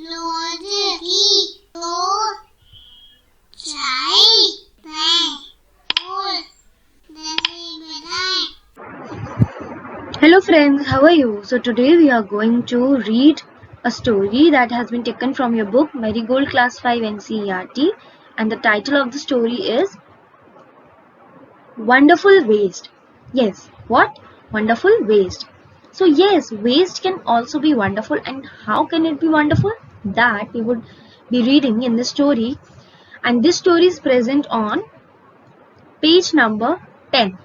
Hello friends, how are you? So today we are going to read a story that has been taken from your book Marigold Class 5 NCERT, and the title of the story is Wonderful Waste. Yes, what? Wonderful waste. So yes, waste can also be wonderful, and how can it be wonderful? That we would be reading in the story, and this story is present on page number 10.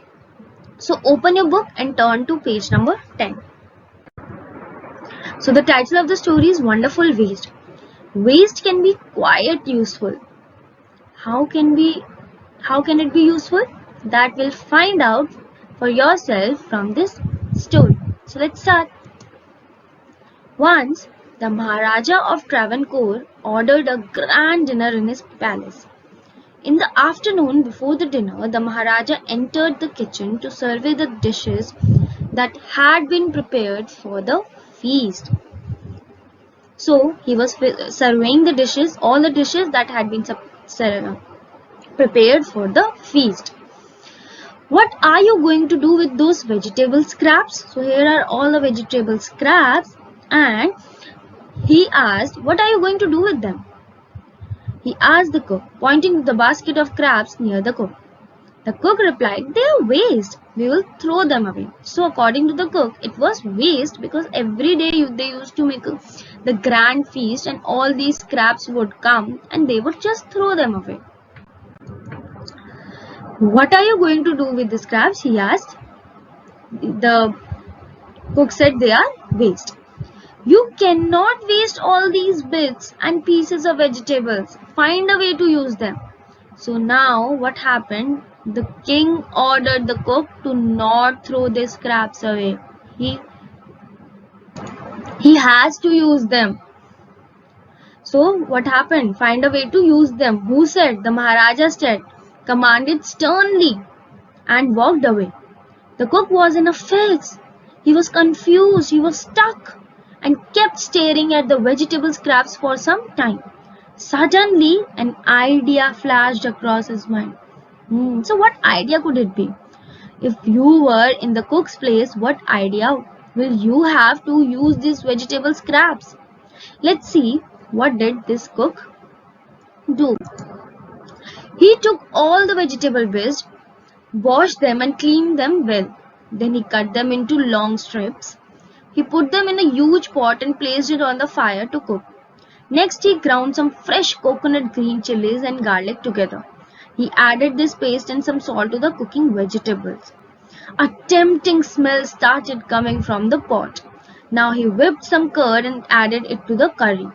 So open your book and turn to page number 10. So the title of the story is Wonderful Waste. Waste can be quite useful. How can it be useful? That we'll find out for yourself from this story. So let's start. Once the Maharaja of Travancore ordered a grand dinner in his palace. In the afternoon before the dinner, the Maharaja entered the kitchen to survey the dishes that had been prepared for the feast. So he was surveying the dishes, all the dishes that had been prepared for the feast. What are you going to do with those vegetable scraps? So here are all the vegetable scraps, and he asked, what are you going to do with them? He asked the cook, pointing to the basket of crabs near the cook. The cook replied, they are waste. We will throw them away. So according to the cook, it was waste because every day they used to make the grand feast and all these scraps would come and they would just throw them away. What are you going to do with the scraps? He asked. The cook said they are waste. You cannot waste all these bits and pieces of vegetables. Find a way to use them. So now what happened? The king ordered the cook to not throw the scraps away. He has to use them. So what happened? Find a way to use them. Who said? The Maharaja said, commanded sternly, and walked away. The cook was in a fix. He was confused. He was stuck and kept staring at the vegetable scraps for some time. Suddenly, an idea flashed across his mind. So what idea could it be? If you were in the cook's place, what idea will you have to use these vegetable scraps? Let's see, what did this cook do? He took all the vegetable waste, washed them and cleaned them well. Then he cut them into long strips. He put them in a huge pot and placed it on the fire to cook. Next, he ground some fresh coconut, green chilies and garlic together. He added this paste and some salt to the cooking vegetables. A tempting smell started coming from the pot. Now he whipped some curd and added it to the curry.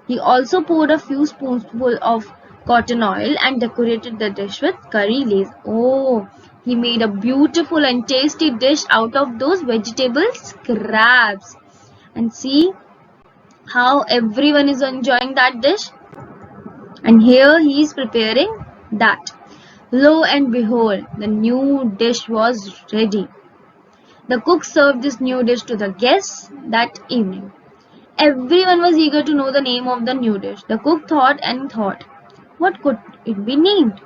He also poured a few spoonfuls of cotton oil and decorated the dish with curry leaves. Oh, he made a beautiful and tasty dish out of those vegetable scraps. And see how everyone is enjoying that dish. And here he is preparing that. Lo and behold, the new dish was ready. The cook served this new dish to the guests that evening. Everyone was eager to know the name of the new dish. The cook thought and thought, what could it be named?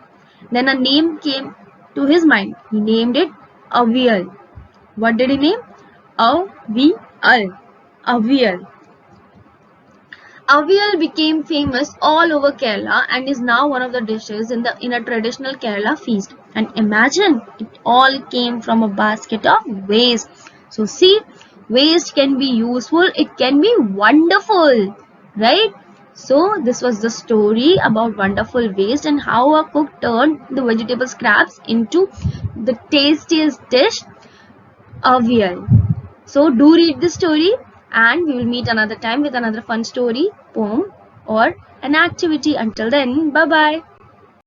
Then a name came to his mind. He named it Avial. What did he name? Avial. Avial. Avial became famous all over Kerala and is now one of the dishes in a traditional Kerala feast. And imagine, it all came from a basket of waste. So see, waste can be useful, it can be wonderful, right? So this was the story about wonderful waste and how a cook turned the vegetable scraps into the tastiest dish, Avial. So do read the story. And we will meet another time with another fun story, poem, or an activity. Until then, bye-bye.